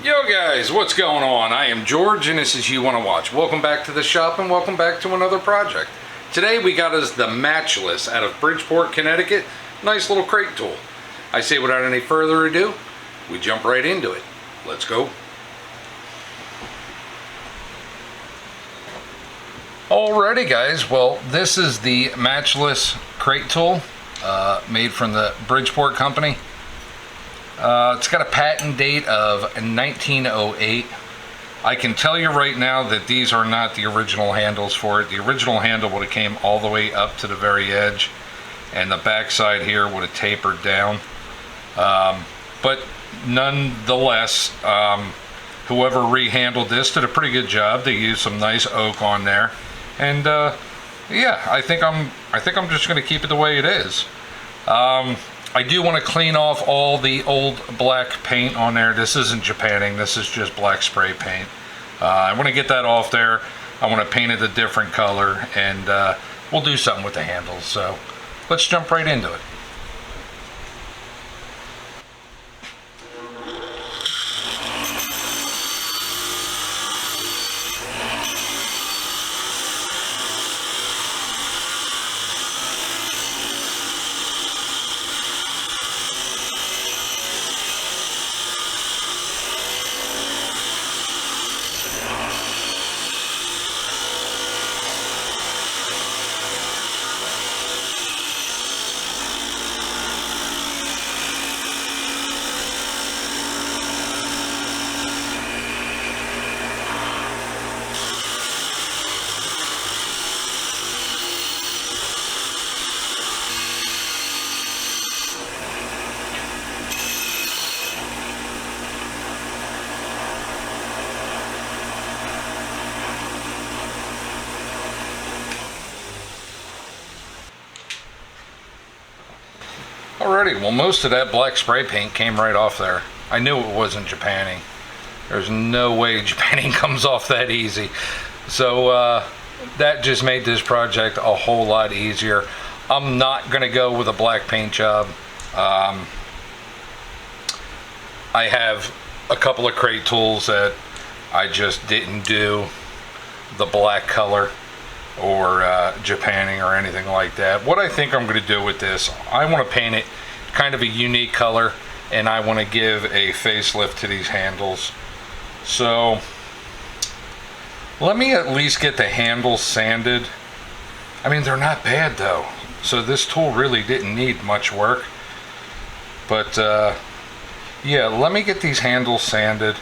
Yo guys, what's going on? I am George and this is You Wanna Watch. Welcome back to the shop and welcome back to another project. Today we got us the Matchless out of Bridgeport, Connecticut. Nice little crate tool. I say without any further ado, we jump right into it. Let's go. Alrighty guys, well this is the Matchless crate tool made from the Bridgeport company. It's got a patent date of 1908. I can tell you right now that these are not the original handles for it. The original handle would have came all the way up to the very edge, and the back side here would have tapered down. But nonetheless, whoever rehandled this did a pretty good job. They used some nice oak on there, and yeah, I think I'm just going to keep it the way it is. I do want to clean off all the old black paint on there. This isn't Japanning, this is just black spray paint. I want to get that off there. I want to paint it a different color, and we'll do something with the handles. So let's jump right into it. Alrighty, well most of that black spray paint came right off there. I knew it wasn't Japanning. There's no way Japanning comes off that easy. So that just made this project a whole lot easier. I'm not going to go with a black paint job. I have a couple of crate tools that I just didn't do the black color or Japanning or anything like that. What I think I'm going to do with this, I want to paint it kind of a unique color, and I want to give a facelift to these handles. So let me at least get the handles sanded. I mean, they're not bad though, so this tool really didn't need much work. But yeah, let me get these handles sanded.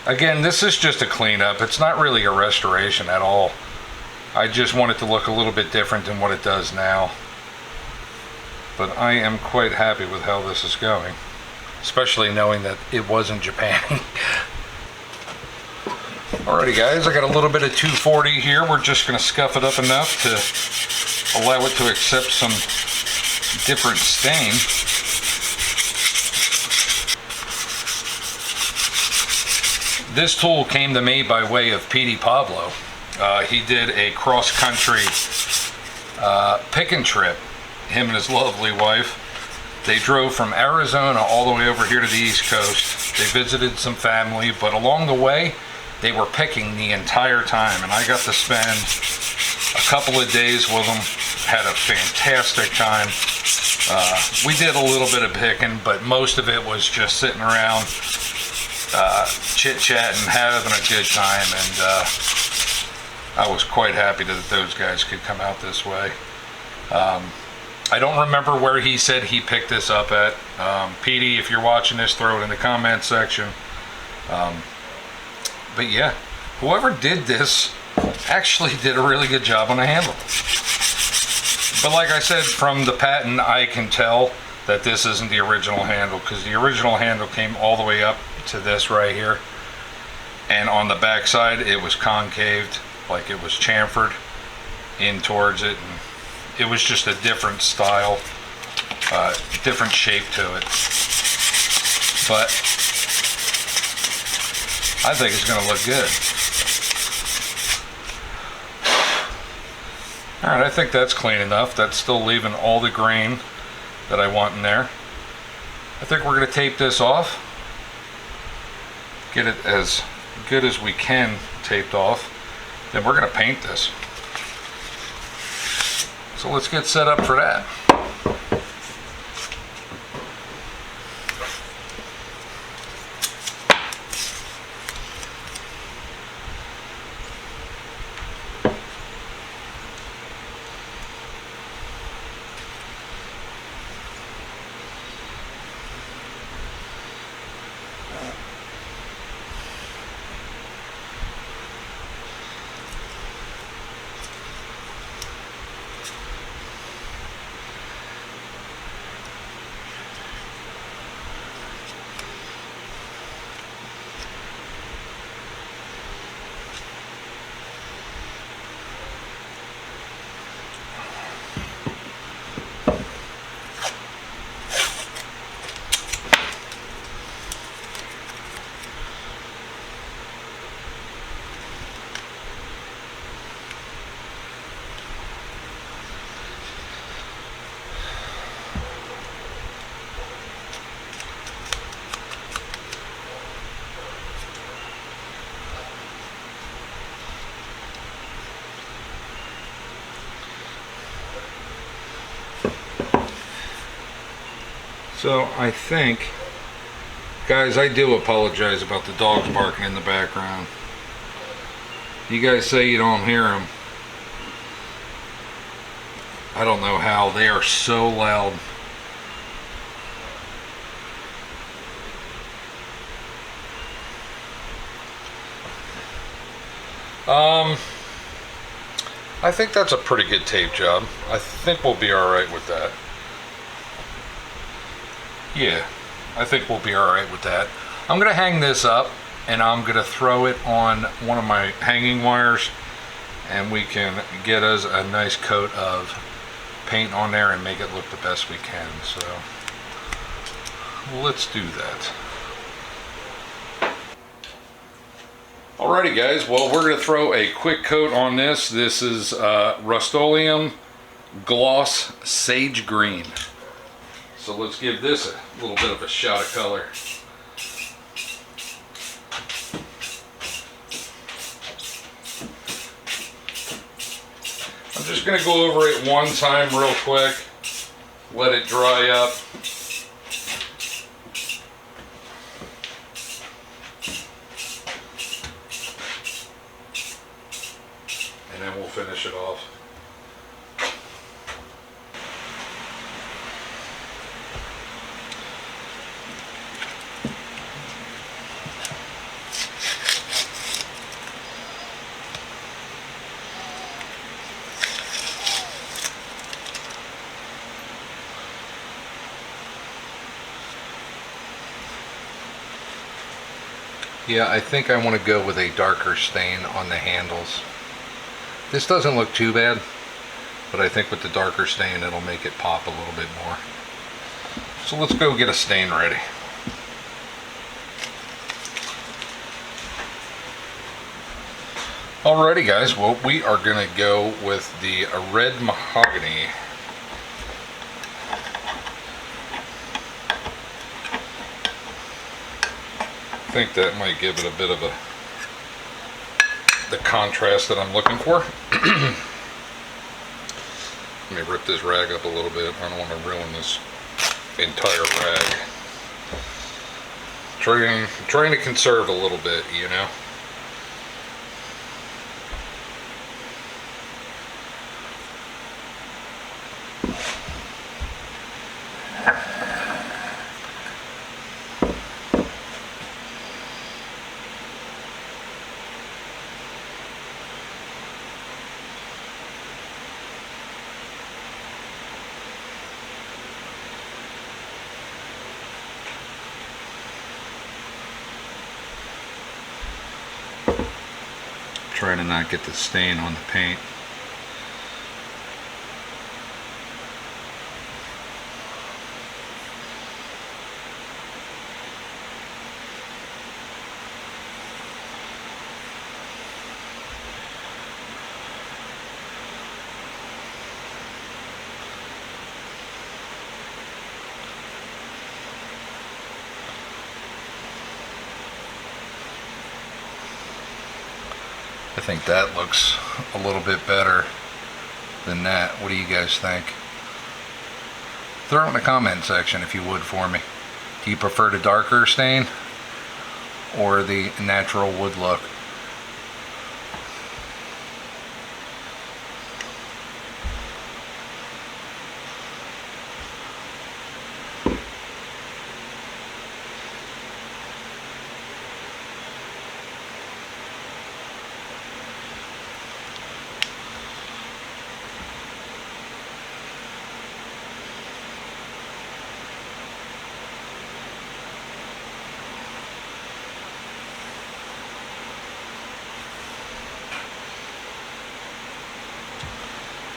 Again, this is just a cleanup. It's not really a restoration at all. I just want it to look a little bit different than what it does now. But I am quite happy with how this is going, especially knowing that it wasn't Japan. Alrighty guys, I got a little bit of 240 here. We're just going to scuff it up enough to allow it to accept some different stain. This tool came to me by way of P.D. Pablo. He did a cross-country picking trip, him and his lovely wife. They drove from Arizona all the way over here to the East Coast. They visited some family, but along the way, they were picking the entire time, and I got to spend a couple of days with them. Had a fantastic time. We did a little bit of picking, but most of it was just sitting around, chit-chatting, having a good time, and I was quite happy that those guys could come out this way. I don't remember where he said he picked this up at. PD, if you're watching this, throw it in the comment section. But yeah, whoever did this actually did a really good job on the handle. But like I said, from the patent, I can tell that this isn't the original handle, because the original handle came all the way up to this right here. And on the back side, it was concaved, like it was chamfered in towards it, and it was just a different style, different shape to it. But I think it's going to look good. Alright, I think that's clean enough. That's still leaving all the grain that I want in there. I think we're going to tape this off. get it as good as we can taped off. Then we're going to paint this. So let's get set up for that. So I think, guys, I do apologize about the dogs barking in the background. You guys say you don't hear them. I don't know how. They are so loud. I think that's a pretty good tape job. I think we'll be alright with that. Yeah, I think we'll be alright with that. I'm going to hang this up and I'm going to throw it on one of my hanging wires and we can get us a nice coat of paint on there and make it look the best we can. So let's do that. Alrighty guys, well we're going to throw a quick coat on this. This is Rust-Oleum Gloss Sage Green. So let's give this a little bit of a shot of color. I'm just going to go over it one time real quick, let it dry up. And then we'll finish it off. Yeah, I think I want to go with a darker stain on the handles. This doesn't look too bad, but I think with the darker stain it'll make it pop a little bit more. So let's go get a stain ready. Alrighty guys, well we are going to go with the red mahogany. I think that might give it a bit of the contrast that I'm looking for. Let me rip this rag up a little bit. I don't want to ruin this entire rag. Trying to conserve a little bit, you know. Trying to not get the stain on the paint. I think that looks a little bit better than that. What do you guys think? Throw it in the comment section if you would for me. Do you prefer the darker stain or the natural wood look?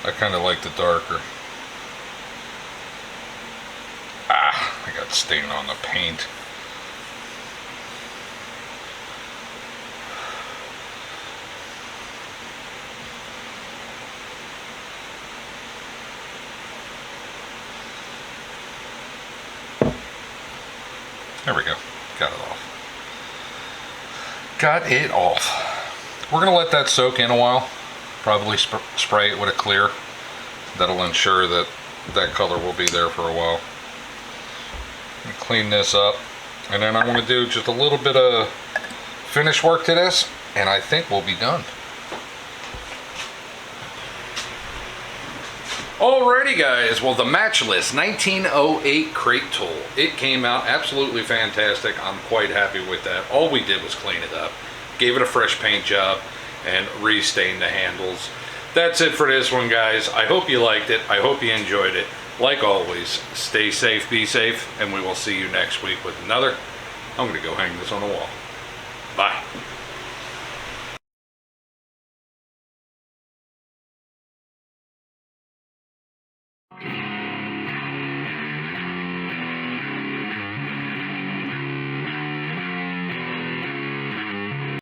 I kind of like the darker. I got stain on the paint. There we go. Got it off. Got it off. We're going to let that soak in a while. Probably spray it with a clear. That'll ensure that that color will be there for a while. Clean this up, and then I'm going to do just a little bit of finish work to this, and I think we'll be done. Alrighty guys, well, the Matchless 1908 crate tool, it came out absolutely fantastic. I'm quite happy with that. All we did was clean it up, gave it a fresh paint job, and restain the handles. That's it for this one, guys. I hope you liked it. I hope you enjoyed it. Like always, stay safe, be safe, and we will see you next week with another. I'm gonna go hang this on the wall. Bye.